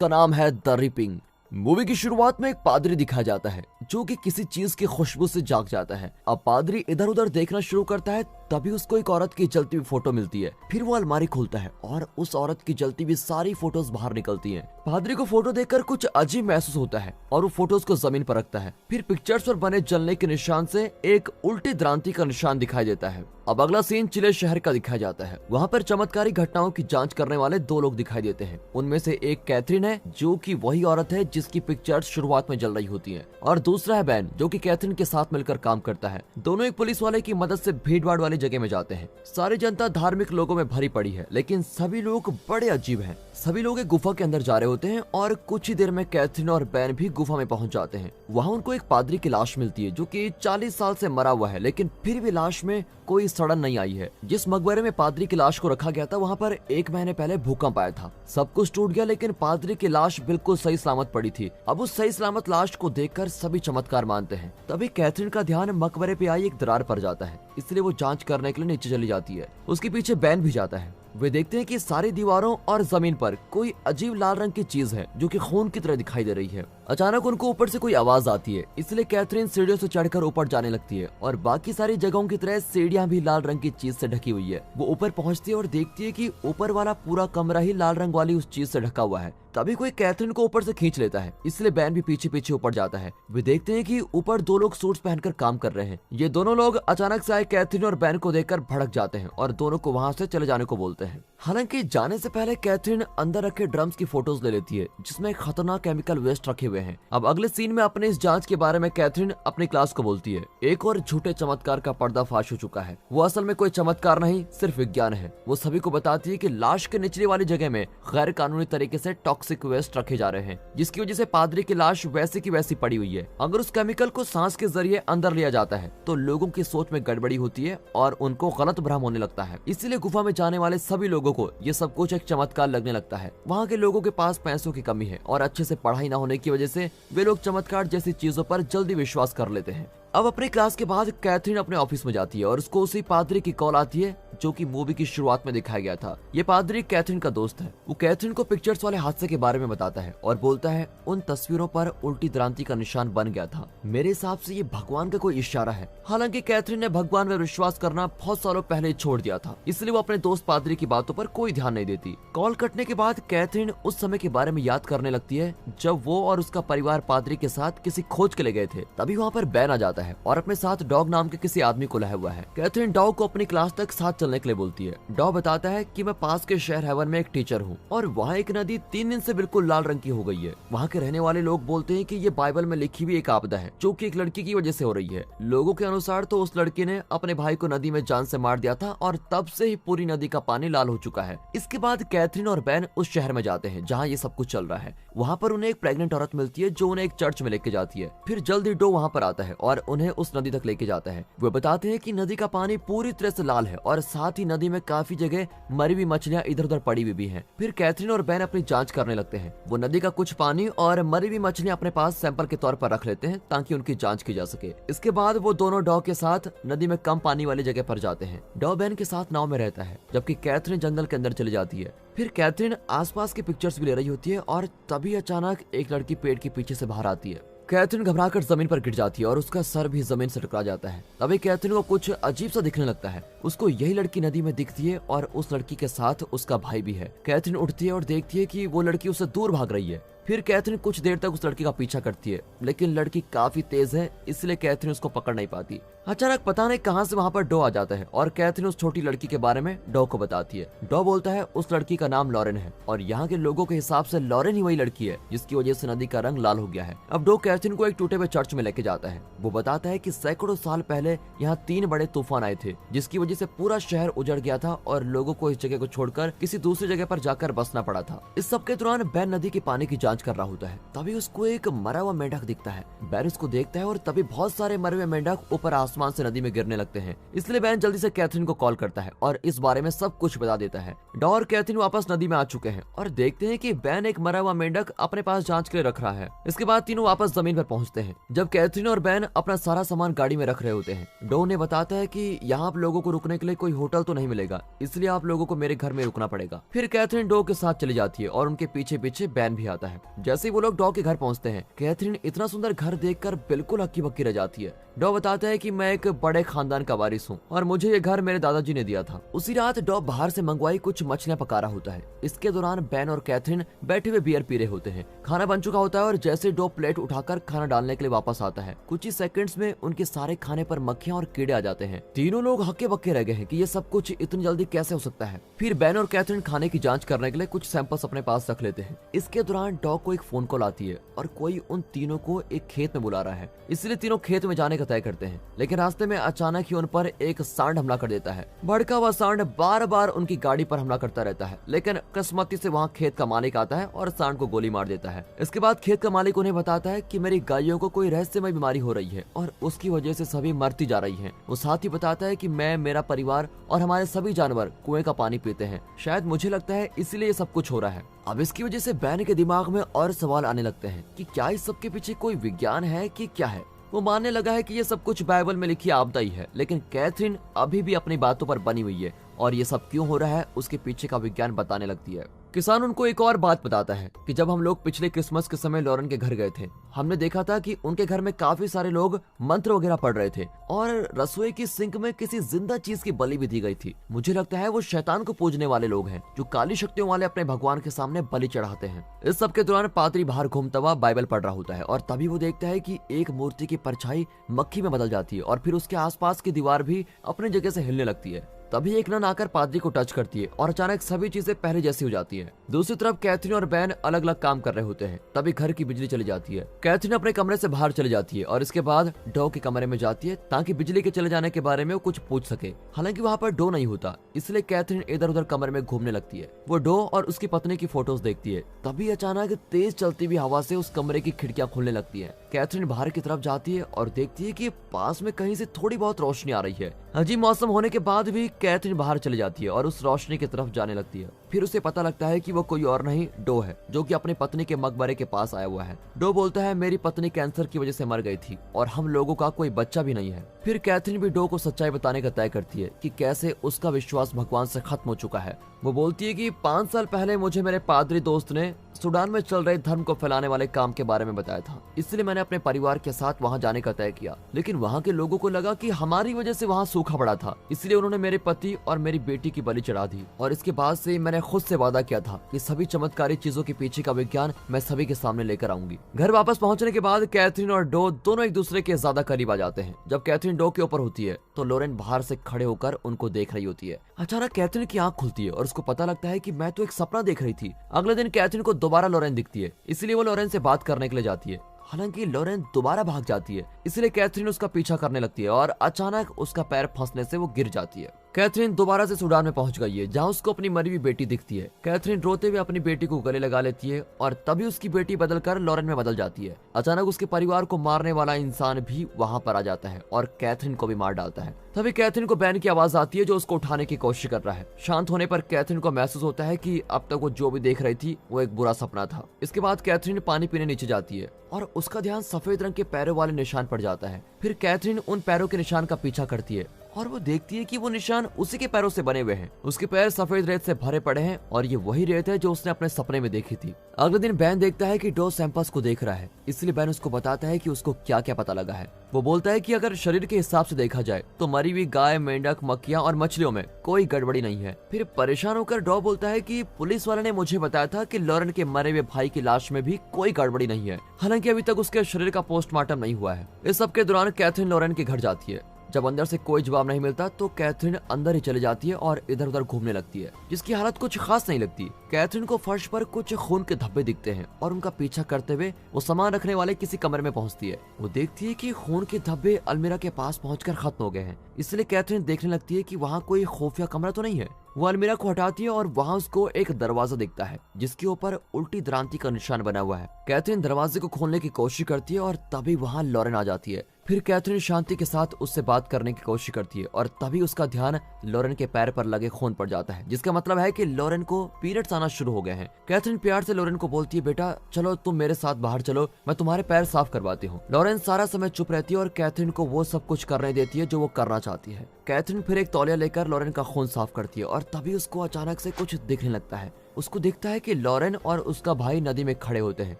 का नाम है द रिपिंग। मूवी की शुरुआत में एक पादरी दिखाया जाता है जो कि किसी चीज की खुशबू से जाग जाता है। अब पादरी इधर उधर देखना शुरू करता है, तभी उसको एक औरत की जलती हुई फोटो मिलती है। फिर वो अलमारी खोलता है और उस औरत की जलती हुई सारी फोटोज बाहर निकलती हैं। पादरी को फोटो देखकर कुछ अजीब महसूस होता है और वो फोटोज को जमीन पर रखता है। फिर पिक्चर्स पर बने जलने के निशान से एक उल्टी द्रांति का निशान दिखाई देता है। अब अगला सीन चिले शहर का दिखाया जाता है। वहाँ पर चमत्कारी घटनाओं की जांच करने वाले दो लोग दिखाई देते हैं। उनमें से एक कैथरीन है जो कि वही औरत है जिसकी पिक्चर्स शुरुआत में जल रही होती हैं, और दूसरा है बैन जो कि कैथरीन के साथ मिलकर काम करता है। दोनों एक पुलिस वाले की मदद से भीड़ भाड़ वाली जगह में जाते हैं। सारी जनता धार्मिक लोगों में भरी पड़ी है, लेकिन सभी लोग बड़े अजीब हैं। सभी लोग एक गुफा के अंदर जा रहे होते हैं और कुछ ही देर में कैथरीन और बैन भी गुफा में पहुंच जाते हैं। वहाँ उनको एक पादरी की लाश मिलती है जो कि 40 साल से मरा हुआ है, लेकिन फिर भी लाश में कोई सड़न नहीं आई है। जिस मकबरे में पादरी की लाश को रखा गया था वहाँ पर 1 महीने पहले भूकंप आया था। सब कुछ टूट गया, लेकिन पादरी की लाश बिल्कुल सही सलामत पड़ी थी। अब उस सही सलामत लाश को देखकर सभी चमत्कार मानते हैं। तभी कैथरीन का ध्यान मकबरे पे आई एक दरार पर जाता है, इसलिए वो जांच करने के लिए नीचे चली जाती है। उसके पीछे बैन भी जाता है। वे देखते हैं कि सारी दीवारों और जमीन पर कोई अजीब लाल रंग की चीज है जो कि खून की तरह दिखाई दे रही है। अचानक उनको ऊपर से कोई आवाज आती है, इसलिए कैथरीन सीढ़ियों से चढ़कर ऊपर जाने लगती है और बाकी सारी जगहों की तरह सीढ़ियां भी लाल रंग की चीज से ढकी हुई है। वो ऊपर पहुंचती है और देखती है कि ऊपर वाला पूरा कमरा ही लाल रंग वाली उस चीज से ढका हुआ है। तभी कोई कैथरीन को ऊपर से खींच लेता है, इसलिए बैन भी पीछे पीछे ऊपर जाता है। वे देखते हैं कि ऊपर 2 लोग सूट्स पहनकर काम कर रहे हैं। ये दोनों लोग अचानक से आए कैथरीन और बैन को देखकर भड़क जाते हैं और दोनों को वहां से चले जाने को बोलते हैं। हालांकि जाने से पहले कैथरीन अंदर रखे ड्रम्स की फोटोज ले लेती है जिसमें खतरनाक केमिकल वेस्ट रखे हुए हैं। अब अगले सीन में अपने इस जांच के बारे में कैथरीन अपनी क्लास को बोलती है। एक और झूठे चमत्कार का पर्दाफाश हो चुका है। वो असल में कोई चमत्कार नहीं, सिर्फ विज्ञान है। वो सभी को बताती है कि लाश के निचली वाली जगह में गैर कानूनी तरीके से टॉक्सिक वेस्ट रखे जा रहे हैं, जिसकी वजह से पादरी की लाश वैसी की वैसी पड़ी हुई है। अगर उस केमिकल को सांस के जरिए अंदर लिया जाता है तो लोगों की सोच में गड़बड़ी होती है और उनको गलत भ्रम होने लगता है। इसीलिए गुफा में जाने वाले सभी लोगों को ये सब कुछ एक चमत्कार लगने लगता है। वहाँ के लोगों के पास पैसों की कमी है और अच्छे से पढ़ाई न होने की वजह से वे लोग चमत्कार जैसी चीजों पर जल्दी विश्वास कर लेते हैं। अब अपनी क्लास के बाद कैथरीन अपने ऑफिस में जाती है और उसको उसी पादरी की कॉल आती है जो कि मूवी की शुरुआत में दिखाया गया था। ये पादरी कैथरीन का दोस्त है। वो कैथरीन को पिक्चर्स वाले हादसे के बारे में बताता है और बोलता है उन तस्वीरों पर उल्टी द्रांति का निशान बन गया था। मेरे हिसाब से ये भगवान का कोई इशारा है। हालांकि कैथरीन ने भगवान में विश्वास करना बहुत सालों पहले छोड़ दिया था, इसलिए वो अपने दोस्त पादरी की बातों पर कोई ध्यान नहीं देती। कॉल कटने के बाद कैथरीन उस समय के बारे में याद करने लगती है जब वो और उसका परिवार पादरी के साथ किसी खोज के लिए गए थे। तभी वहाँ पर बैन आ जाता है और अपने साथ डॉग नाम के किसी आदमी को लाया हुआ है। कैथरीन डॉग को अपनी क्लास तक साथ चलने के लिए बोलती है। डॉग बताता है कि मैं पास के शहर हेवन में एक टीचर हूँ और वहाँ एक नदी 3 दिन से बिल्कुल लाल रंग की हो गई है। वहाँ के रहने वाले लोग बोलते हैं कि ये बाइबल में लिखी हुई एक आपदा है जो कि एक लड़की की वजह से हो रही है। लोगों के अनुसार तो उस लड़की ने अपने भाई को नदी में जान से मार दिया था और तब से ही पूरी नदी का पानी लाल हो चुका है। इसके बाद कैथरीन और बैन उस शहर में जाते हैं जहाँ ये सब कुछ चल रहा है। वहाँ पर उन्हें एक प्रेग्नेंट औरत मिलती है जो उन्हें एक चर्च में लेके जाती है। फिर जल्दी डो वहाँ पर आता है और उन्हें उस नदी तक लेके जाता है। वो बताते हैं कि नदी का पानी पूरी तरह से लाल है और साथ ही नदी में काफी जगह मरी हुई मछलियां इधर उधर पड़ी हुई भी हैं। फिर कैथरीन और बैन अपनी जांच करने लगते हैं। वो नदी का कुछ पानी और मरी हुई मछलियां अपने पास सैंपल के तौर पर रख लेते हैं ताकि उनकी जांच की जा सके। इसके बाद वो दोनों डॉ के साथ नदी में कम पानी वाली जगह पर जाते हैं। डॉ बैन के साथ नाव में रहता है जबकि कैथरीन जंगल के अंदर चली जाती है। फिर कैथरीन आसपास की पिक्चर्स भी ले रही होती है और तभी अचानक एक लड़की पेड़ के पीछे से बाहर आती है। कैथरीन घबराकर जमीन पर गिर जाती है और उसका सर भी जमीन से टकरा जाता है। तभी कैथरीन को कुछ अजीब सा दिखने लगता है। उसको यही लड़की नदी में दिखती है और उस लड़की के साथ उसका भाई भी है। कैथरीन उठती है और देखती है कि वो लड़की उससे दूर भाग रही है। फिर कैथरीन कुछ देर तक उस लड़की का पीछा करती है, लेकिन लड़की काफी तेज है इसलिए कैथरीन उसको पकड़ नहीं पाती। अचानक पता नहीं कहां से वहां पर डो आ जाता है और कैथरीन उस छोटी लड़की के बारे में डो को बताती है। डो बोलता है उस लड़की का नाम लॉरेन है और यहाँ के लोगों के हिसाब से लॉरेन ही वही लड़की है जिसकी वजह से नदी का रंग लाल हो गया है। अब डो कैथरीन को एक टूटे हुए चर्च में लेके जाता है। वो बताता है कि सैकड़ों साल पहले यहाँ 3 बड़े तूफान आए थे जिसकी वजह से पूरा शहर उजड़ गया था और लोगों को इस जगह को छोड़कर किसी दूसरी जगह पर जाकर बसना पड़ा था। इस सब के दौरान बैन नदी के पानी की जांच जांच कर रहा होता है। तभी उसको एक मरा हुआ मेंढक दिखता है। बैन उसको देखता है और तभी बहुत सारे मरे हुए मेंढक ऊपर आसमान से नदी में गिरने लगते हैं। इसलिए बैन जल्दी से कैथरीन को कॉल करता है और इस बारे में सब कुछ बता देता है। डॉ और कैथरीन वापस नदी में आ चुके हैं और देखते हैं कि बैन एक मरा हुआ मेंढक अपने पास जांच के लिए रख रहा है। इसके बाद तीनों वापस जमीन पर पहुंचते हैं। जब कैथरीन और बैन अपना सारा सामान गाड़ी में रख रहे होते हैं, डॉ ने बताता है कि यहाँ आप लोगों को रुकने के लिए कोई होटल तो नहीं मिलेगा, इसलिए आप लोगों को मेरे घर में रुकना पड़ेगा। फिर कैथरीन डॉ के साथ चली जाती है और उनके पीछे पीछे बैन भी आता है। जैसे ही वो लोग डॉ के घर पहुंचते हैं, कैथरीन इतना सुंदर घर देखकर बिल्कुल हक्की बक्की रह जाती है। डॉ बताता है कि मैं एक बड़े खानदान का वारिस हूँ और मुझे ये घर मेरे दादाजी ने दिया था। उसी रात डॉ बाहर से मंगवाई कुछ मछलियां पका रहा होता है। इसके दौरान बैन और कैथरीन बैठे हुए बियर पी रहे होते हैं। खाना बन चुका होता है और जैसे डॉ प्लेट उठाकर खाना डालने के लिए वापस आता है, कुछ ही सेकंड्स में उनके सारे खाने पर मक्खियां और कीड़े आ जाते हैं। तीनों लोग हक्के बक्के रह गए हैं कि ये सब कुछ इतनी जल्दी कैसे हो सकता है। फिर बैन और कैथरीन खाने की जांच करने के लिए कुछ सैंपल्स अपने पास रख लेते हैं। इसके दौरान डॉ को एक फोन कॉल आती है और कोई उन तीनों को एक खेत में बुला रहा है, इसलिए तीनों खेत में जाने का तय करते हैं। लेकिन रास्ते में अचानक ही उन पर एक सांड हमला कर देता है। भड़का हुआ सांड बार बार उनकी गाड़ी पर हमला करता रहता है, लेकिन किस्मती से वहाँ खेत का मालिक आता है और सांड को गोली मार देता है। इसके बाद खेत का मालिक उन्हें बताता है कि मेरी गायों को कोई रहस्यमय बीमारी हो रही है और उसकी वजह से सभी मरती जा रही हैं। वो साथ ही बताता है कि मैं, मेरा परिवार और हमारे सभी जानवर कुएं का पानी पीते हैं। शायद मुझे लगता है इसलिए ये सब कुछ हो रहा है। अब इसकी वजह से बैन के दिमाग में और सवाल आने लगते हैं कि क्या इस सब के पीछे कोई विज्ञान है कि क्या है। वो मानने लगा है कि ये सब कुछ बाइबल में लिखी आपदा ही है, लेकिन कैथरीन अभी भी अपनी बातों पर बनी हुई है और ये सब क्यों हो रहा है उसके पीछे का विज्ञान बताने लगती है। किसान उनको एक और बात बताता है कि जब हम लोग पिछले क्रिसमस के समय लॉरेन के घर गए थे, हमने देखा था कि उनके घर में काफी सारे लोग मंत्र वगैरह पढ़ रहे थे और रसोई की सिंक में किसी जिंदा चीज की बलि भी दी गई थी। मुझे लगता है वो शैतान को पूजने वाले लोग हैं जो काली शक्तियों वाले अपने भगवान के सामने बलि चढ़ाते हैं। इस सब के दौरान पादरी बाहर घूमता हुआ बाइबल पढ़ रहा होता है और तभी वो देखता है कि एक मूर्ति की परछाई मक्खी में बदल जाती है और फिर उसके आसपास की दीवार भी अपनी जगह से हिलने लगती है। तभी एक नन आकर पादरी को टच करती है और अचानक सभी चीजें पहले जैसी हो जाती है। दूसरी तरफ कैथरीन और बैन अलग अलग काम कर रहे होते हैं। तभी घर की बिजली चली जाती है। कैथरीन अपने कमरे से बाहर चली जाती है और इसके बाद डॉ के कमरे में जाती है ताकि बिजली के चले जाने के बारे में वो कुछ पूछ सके। हालांकि वहाँ पर डॉ नहीं होता, इसलिए कैथरीन इधर उधर कमरे में घूमने लगती है। वो डॉ और उसकी पत्नी की फोटोज देखती है। तभी अचानक तेज चलती हुई हवा से उस कमरे की खिड़कियां खुलने लगती है। कैथरीन बाहर की तरफ जाती है और देखती है कि पास में कहीं से थोड़ी बहुत रोशनी आ रही है। अजीब मौसम होने के बाद भी कैथरीन बाहर चली जाती है और उस रोशनी की तरफ जाने लगती है। फिर उसे पता लगता है कि वो कोई और नहीं डॉ है, जो कि अपनी पत्नी के मकबरे के पास आया हुआ है। डॉ बोलता है मेरी पत्नी कैंसर की वजह से मर गई थी और हम लोगों का कोई बच्चा भी नहीं है। फिर कैथरीन भी डॉ को सच्चाई बताने का तय करती है कि कैसे उसका विश्वास भगवान से खत्म हो चुका है। वो बोलती है कि 5 साल पहले मुझे मेरे पादरी दोस्त ने सूडान में चल रहे धर्म को फैलाने वाले काम के बारे में बताया था, इसलिए मैंने अपने परिवार के साथ वहां जाने का तय किया। लेकिन वहां के लोगों को लगा कि हमारी वजह से वहां सूखा पड़ा था, इसलिए उन्होंने मेरे पति और मेरी बेटी की बलि चढ़ा दी। और इसके बाद से मैंने खुद से वादा किया था कि सभी चमत्कारी चीजों के पीछे का विज्ञान मैं सभी के सामने लेकर आऊंगी। घर वापस पहुंचने के बाद कैथरीन और डॉ दोनों एक दूसरे के ज्यादा करीब आ जाते हैं। जब कैथरीन डॉ के ऊपर होती है तो लॉरेन बाहर से खड़े होकर उनको देख रही होती है। अचानक कैथरीन की आंख खुलती है और उसको पता लगता है कि मैं तो एक सपना देख रही थी। अगले दिन कैथरीन को दोबारा लॉरेन दिखती है, इसलिए वो लॉरेन से बात करने के लिए जाती है। हालांकि लॉरेन दोबारा भाग जाती है, इसलिए कैथरीन उसका पीछा करने लगती है और अचानक उसका पैर फंसने से वो गिर जाती है। कैथरीन दोबारा से सूडान में पहुंच गई है, जहां उसको अपनी मरी हुई बेटी दिखती है। कैथरीन रोते हुए अपनी बेटी को गले लगा लेती है और तभी उसकी बेटी बदलकर लॉरेन में बदल जाती है। अचानक उसके परिवार को मारने वाला इंसान भी वहां पर आ जाता है और कैथरीन को भी मार डालता है। तभी कैथरीन को बैन की आवाज आती है जो उसको उठाने की कोशिश कर रहा है। शांत होने पर कैथरीन को महसूस होता है कि अब तक वो जो भी देख रही थी वो एक बुरा सपना था। इसके बाद कैथरीन पानी पीने नीचे जाती है और उसका ध्यान सफेद रंग के पैरों वाले निशान पर जाता है। फिर कैथरीन उन पैरों के निशान का पीछा करती है और वो देखती है कि वो निशान उसी के पैरों से बने हुए हैं। उसके पैर सफेद रेत से भरे पड़े हैं और ये वही रेत है जो उसने अपने सपने में देखी थी। अगले दिन बैन देखता है कि डॉ सैंपल्स को देख रहा है, इसलिए बैन उसको बताता है कि उसको क्या क्या पता लगा है। वो बोलता है कि अगर शरीर के हिसाब से देखा जाए तो मरी हुई गाय, मेंढक, मक्खियां और मछलियों में कोई गड़बड़ी नहीं है। फिर परेशान होकर डॉ बोलता है कि पुलिस वाले ने मुझे बताया था कि लॉरेन के मरे हुए भाई की लाश में भी कोई गड़बड़ी नहीं है, हालांकि अभी तक उसके शरीर का पोस्टमार्टम नहीं हुआ है। इस सब के दौरान कैथरीन लॉरेन के घर जाती है। जब अंदर से कोई जवाब नहीं मिलता तो कैथरीन अंदर ही चली जाती है और इधर उधर घूमने लगती है, जिसकी हालत कुछ खास नहीं लगती। कैथरीन को फर्श पर कुछ खून के धब्बे दिखते हैं और उनका पीछा करते हुए वो सामान रखने वाले किसी कमरे में पहुंचती है। वो देखती है कि खून के धब्बे अलमीरा के पास पहुंचकर खत्म हो गए हैं, इसलिए कैथरीन देखने लगती है कि वहाँ कोई खुफिया कमरा तो नहीं है। वो अलमीरा को हटाती है और वहाँ उसको एक दरवाजा दिखता है जिसके ऊपर उल्टी द्रांति का निशान बना हुआ है। कैथरीन दरवाजे को खोलने की कोशिश करती है और तभी वहाँ लॉरेन आ जाती है। फिर कैथरीन शांति के साथ उससे बात करने की कोशिश करती है और तभी उसका ध्यान लॉरेन के पैर पर लगे खून पर जाता है, जिसका मतलब है कि लॉरेन को पीरियड्स आना शुरू हो गए हैं। कैथरीन प्यार से लॉरेन को बोलती है, बेटा चलो तुम मेरे साथ बाहर चलो, मैं तुम्हारे पैर साफ करवाती हूँ। लॉरेन सारा समय चुप रहती है और कैथरीन को वो सब कुछ करने देती है जो वो करना चाहती है। कैथरीन फिर एक तौलिया लेकर लॉरेन का खून साफ करती है और तभी उसको अचानक से कुछ दिखने लगता है। उसको दिखता है कि लॉरेन और उसका भाई नदी में खड़े होते हैं,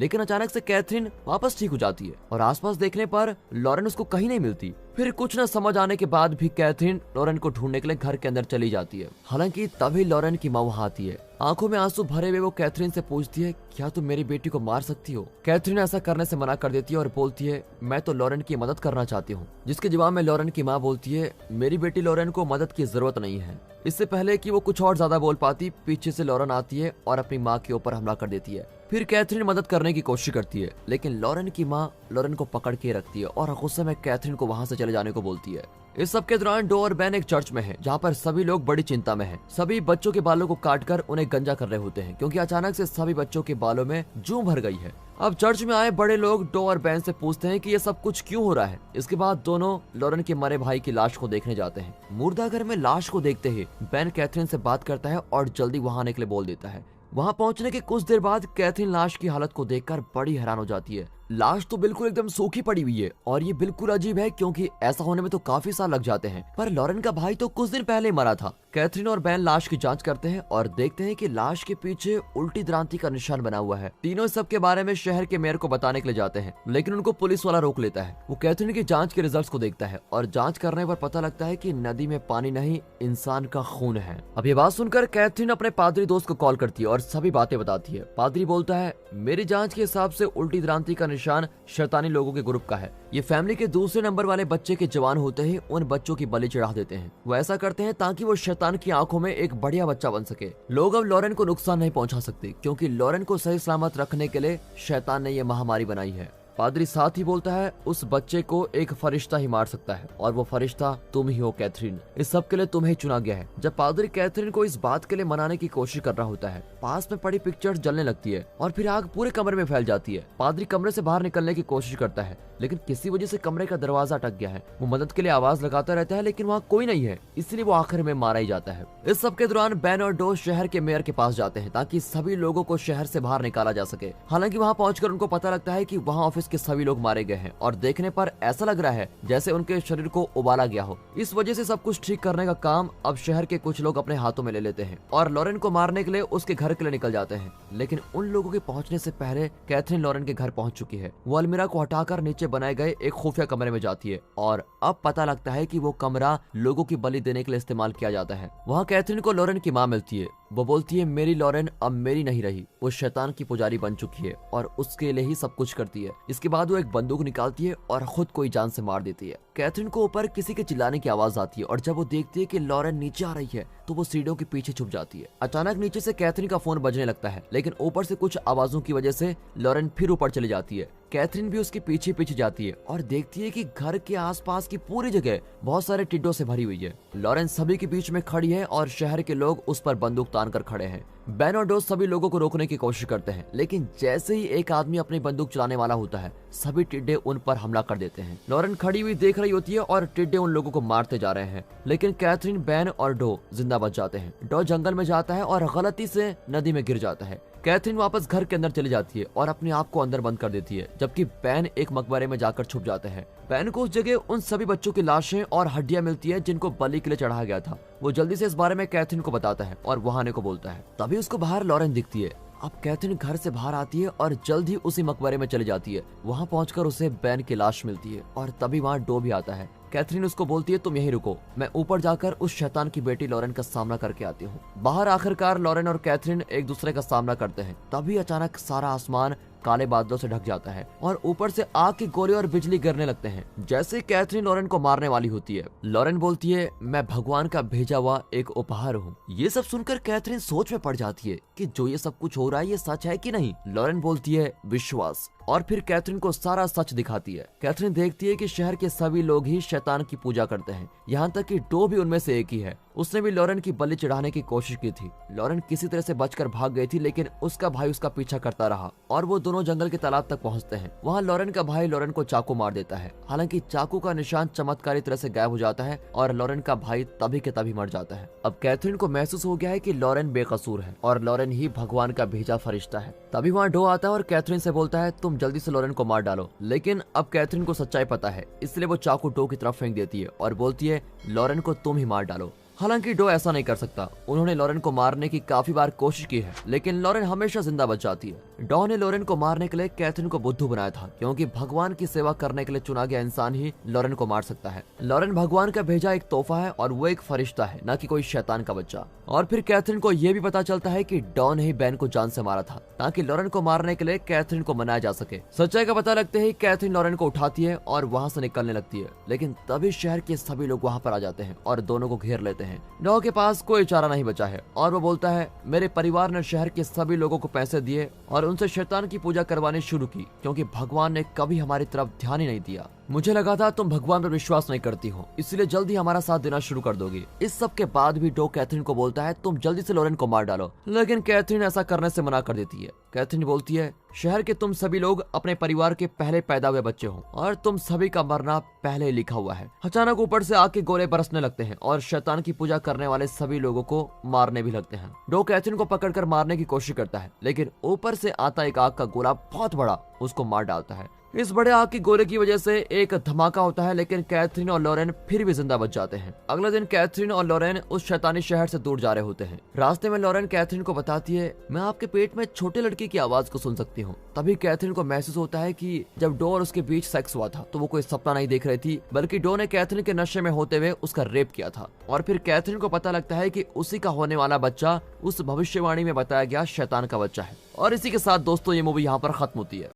लेकिन अचानक से कैथरीन वापस ठीक हो जाती है और आसपास देखने पर लॉरेन उसको कहीं नहीं मिलती। फिर कुछ न समझ आने के बाद भी कैथरीन लॉरेन को ढूंढने के लिए घर के अंदर चली जाती है। हालांकि तभी लॉरेन की माँ वहाँ आती है। आंखों में आंसू भरे हुए वो कैथरीन से पूछती है, क्या तुम मेरी बेटी को मार सकती हो? कैथरीन ऐसा करने से मना कर देती है और बोलती है, मैं तो लॉरेन की मदद करना चाहती हूँ। जिसके जवाब में लॉरेन की माँ बोलती है, मेरी बेटी लॉरेन को मदद की जरूरत नहीं है। इससे पहले कि वो कुछ और ज्यादा बोल पाती, पीछे से लॉरेन आती है और अपनी माँ के ऊपर हमला कर देती है। फिर कैथरीन मदद करने की कोशिश करती है, लेकिन लॉरेन की माँ लॉरेन को पकड़ के रखती है और गुस्से में कैथरीन को वहाँ से चले जाने को बोलती है। इस सब के दौरान डो और बैन एक चर्च में है, जहाँ पर सभी लोग बड़ी चिंता में हैं। सभी बच्चों के बालों को काटकर उन्हें गंजा कर रहे होते हैं, क्योंकि अचानक से सभी बच्चों के बालों में जूं भर गई है। अब चर्च में आए बड़े लोग डो और बैन से पूछते हैं कि ये सब कुछ क्यों हो रहा है। इसके बाद दोनों लॉरेन के मरे भाई की लाश को देखने जाते हैं। मुर्दाघर में लाश को देखते ही बैन कैथरीन से बात करता है और जल्दी वहाँ आने के लिए बोल देता है। वहाँ पहुँचने के कुछ देर बाद कैथरीन लाश की हालत को देखकर बड़ी हैरान हो जाती है। लाश तो बिल्कुल एकदम सूखी पड़ी हुई है और ये बिल्कुल अजीब है, क्योंकि ऐसा होने में तो काफी साल लग जाते हैं, पर लॉरेन का भाई तो कुछ दिन पहले मरा था। कैथरीन और बैन लाश की जांच करते हैं और देखते हैं कि लाश के पीछे उल्टी द्रांति का निशान बना हुआ है। तीनों सब के बारे में शहर के मेयर को बताने के लिए जाते हैं, लेकिन उनको पुलिस वाला रोक लेता है। वो कैथरीन की जांच के रिजल्ट्स को देखता है और जांच करने पर पता लगता है कि नदी में पानी नहीं, इंसान का खून है। अब ये बात सुनकर कैथरीन अपने पादरी दोस्त को कॉल करती है और सभी बातें बताती है। पादरी बोलता है, मेरी जांच के हिसाब से उल्टी द्रांति का निशान शैतानी लोगों के ग्रुप का है। ये फैमिली के दूसरे नंबर वाले बच्चे के जवान होते ही उन बच्चों की बलि चढ़ा देते हैं। वो ऐसा करते हैं ताकि वो शैतान की आंखों में एक बढ़िया बच्चा बन सके। लोग अब लॉरेन को नुकसान नहीं पहुंचा सकते, क्योंकि लॉरेन को सही सलामत रखने के लिए शैतान ने ये महामारी बनाई है। पादरी साथ ही बोलता है, उस बच्चे को एक फरिश्ता ही मार सकता है और वो फरिश्ता तुम ही हो कैथरीन। इस सब के लिए तुम्हें चुना गया है। जब पादरी कैथरीन को इस बात के लिए मनाने की कोशिश कर रहा होता है, पास में पड़ी पिक्चर्स जलने लगती है और फिर आग पूरे कमरे में फैल जाती है। पादरी कमरे से बाहर निकलने की कोशिश करता है, लेकिन किसी वजह से कमरे का दरवाजा अटक गया है। वो मदद के लिए आवाज लगाता रहता है, लेकिन वहाँ कोई नहीं है, इसलिए वो आखिर में मारा ही जाता है। इस सब के दौरान बैन और डो शहर के मेयर के पास जाते हैं ताकि सभी लोगों को शहर से बाहर निकाला जा सके। हालांकि वहाँ पहुंचकर उनको पता लगता है कि वहाँ ऑफिस के सभी लोग मारे गए हैं और देखने पर ऐसा लग रहा है जैसे उनके शरीर को उबाला गया हो। इस वजह से सब कुछ ठीक करने का काम अब शहर के कुछ लोग अपने हाथों में ले लेते हैं और लॉरेन को मारने के लिए उसके घर के लिए निकल जाते हैं। लेकिन उन लोगों के पहुंचने से पहले कैथरीन लॉरेन के घर पहुंच चुकी है। वो अलमीरा को हटाकर नीचे बनाए गए एक खुफिया कमरे में जाती है और अब पता लगता है कि वो कमरा लोगों की बलि देने के लिए इस्तेमाल किया जाता है। वहाँ कैथरीन को लॉरेन की माँ मिलती है। वो बोलती है, मेरी लॉरेन अब मेरी नहीं रही, वो शैतान की पुजारी बन चुकी है और उसके लिए ही सब कुछ करती है। इसके बाद वो एक बंदूक निकालती है और खुद को ही जान से मार देती है। कैथरीन को ऊपर किसी के चिल्लाने की आवाज आती है और जब वो देखती है कि लॉरेन नीचे आ रही है तो वो सीढ़ियों के पीछे छुप जाती है। अचानक नीचे से कैथरीन का फोन बजने लगता है, लेकिन ऊपर से कुछ आवाजों की वजह से लॉरेन फिर ऊपर चली जाती है। कैथरीन भी उसके पीछे पीछे जाती है और देखती है कि घर के आसपास की पूरी जगह बहुत सारे टिड्डों से भरी हुई है। लॉरेन सभी के बीच में खड़ी है और शहर के लोग उस पर बंदूक तान कर खड़े हैं। बैन और डो सभी लोगों को रोकने की कोशिश करते हैं, लेकिन जैसे ही एक आदमी अपनी बंदूक चलाने वाला होता है, सभी टिड्डे उन पर हमला कर देते हैं। लॉरेन खड़ी हुई देख रही होती है और टिड्डे उन लोगों को मारते जा रहे हैं, लेकिन कैथरीन, बैन और डो जिंदा बच जाते हैं। डो जंगल में जाता है और गलती से नदी में गिर जाता है। कैथरीन वापस घर के अंदर चली जाती है और अपने आप को अंदर बंद कर देती है, जबकि बैन एक मकबरे में जाकर छुप जाते हैं। बैन को उस जगह उन सभी बच्चों की लाशें और हड्डियां मिलती है जिनको बलि के लिए चढ़ाया गया था। वो जल्दी से इस बारे में कैथरीन को बताता है और वहां आने को बोलता है। तभी उसको बाहर लॉरेन दिखती है। अब कैथरीन घर से बाहर आती है और जल्द ही उसी मकबरे में चली जाती है। वहां पहुंचकर उसे बैन की लाश मिलती है और तभी वहां डो भी आता है। कैथरीन उसको बोलती है, तुम यहीं रुको, मैं ऊपर जाकर उस शैतान की बेटी लॉरेन का सामना करके आती हूँ। बाहर आखिरकार लॉरेन और कैथरीन एक दूसरे का सामना करते हैं। तभी अचानक सारा आसमान काले बादलों से ढक जाता है और ऊपर से आग की गोली और बिजली गिरने लगते हैं। जैसे कैथरीन लॉरेन को मारने वाली होती है, लॉरेन बोलती है, मैं भगवान का भेजा हुआ एक उपहार हूँ। ये सब सुनकर कैथरीन सोच में पड़ जाती है कि जो ये सब कुछ हो रहा है ये सच है कि नहीं। लॉरेन बोलती है, विश्वास। और फिर कैथरीन को सारा सच दिखाती है। कैथरीन देखती है कि शहर के सभी लोग ही शैतान की पूजा करते हैं, यहाँ तक कि डो भी उनमें से एक ही है। उसने भी लॉरेन की बलि चढ़ाने की कोशिश की थी। लॉरेन किसी तरह से बचकर भाग गई थी, लेकिन उसका भाई उसका पीछा करता रहा और वो दोनों जंगल के तालाब तक पहुंचते हैं। वहाँ लॉरेन का भाई लॉरेन को चाकू मार देता है। हालांकि चाकू का निशान चमत्कारी तरह से गायब हो जाता है और लॉरेन का भाई तभी के तभी मर जाता है। अब कैथरीन को महसूस हो गया है कि लॉरेन बेकसूर है और लॉरेन ही भगवान का भेजा फरिश्ता है। तभी वहाँ डो आता है और कैथरीन से बोलता है तुम जल्दी से लॉरेन को मार डालो। लेकिन अब कैथरीन को सच्चाई पता है, इसलिए वो चाकू डो की तरफ फेंक देती है और बोलती है लॉरेन को तुम ही मार डालो। हालांकि डो ऐसा नहीं कर सकता। उन्होंने लॉरेन को मारने की काफी बार कोशिश की है, लेकिन लॉरेन हमेशा जिंदा बच जाती है। डो ने लॉरेन को मारने के लिए कैथरीन को बुद्धू बनाया था, क्योंकि भगवान की सेवा करने के लिए चुना गया इंसान ही लॉरेन को मार सकता है। लॉरेन भगवान का भेजा एक तोहफा है और वो एक फरिश्ता है, न कि कोई शैतान का बच्चा। और फिर कैथरीन को यह भी पता चलता है कि डो ने ही बैन को जान से मारा था, ताकि लॉरेन को मारने के लिए कैथरीन को मनाया जा सके। सच्चाई का पता लगते ही कैथरीन लॉरेन को उठाती है और वहाँ से निकलने लगती है, लेकिन तभी शहर के सभी लोग वहाँ पर आ जाते हैं और दोनों को घेर लेते हैं। डो के पास कोई चारा नहीं बचा है और वो बोलता है मेरे परिवार ने शहर के सभी लोगों को पैसे दिए और उनसे शैतान की पूजा करवानी शुरू की, क्योंकि भगवान ने कभी हमारी तरफ ध्यान ही नहीं दिया। मुझे लगा था तुम भगवान पर विश्वास नहीं करती हो, इसलिए जल्दी हमारा साथ देना शुरू कर दोगी। इस सब के बाद भी डो कैथरीन को बोलता है तुम जल्दी से लॉरेन को मार डालो, लेकिन कैथरीन ऐसा करने से मना कर देती है। कैथरीन बोलती है शहर के तुम सभी लोग अपने परिवार के पहले पैदा हुए बच्चे हो और तुम सभी का मरना पहले ही लिखा हुआ है। अचानक ऊपर से आग के गोले बरसने लगते हैं और शैतान की पूजा करने वाले सभी लोगों को मारने भी लगते हैं। डो कैथरीन को पकड़कर मारने की कोशिश करता है, लेकिन ऊपर से आता एक आग का गोला बहुत बड़ा उसको मार डालता है। इस बड़े आग की गोले की वजह से एक धमाका होता है, लेकिन कैथरीन और लॉरेन फिर भी जिंदा बच जाते हैं। अगले दिन कैथरीन और लॉरेन उस शैतानी शहर से दूर जा रहे होते हैं। रास्ते में लॉरेन कैथरीन को बताती है मैं आपके पेट में छोटे लड़के की आवाज को सुन सकती हूँ। तभी कैथरीन को महसूस होता है कि जब डो और उसके बीच सेक्स हुआ था तो वो कोई सपना नहीं देख रही थी, बल्कि डो ने कैथरीन के नशे में होते हुए उसका रेप किया था। और फिर कैथरीन को पता लगता है कि उसी का होने वाला बच्चा उस भविष्यवाणी में बताया गया शैतान का बच्चा है। और इसी के साथ दोस्तों ये मूवी यहाँ पर खत्म होती है।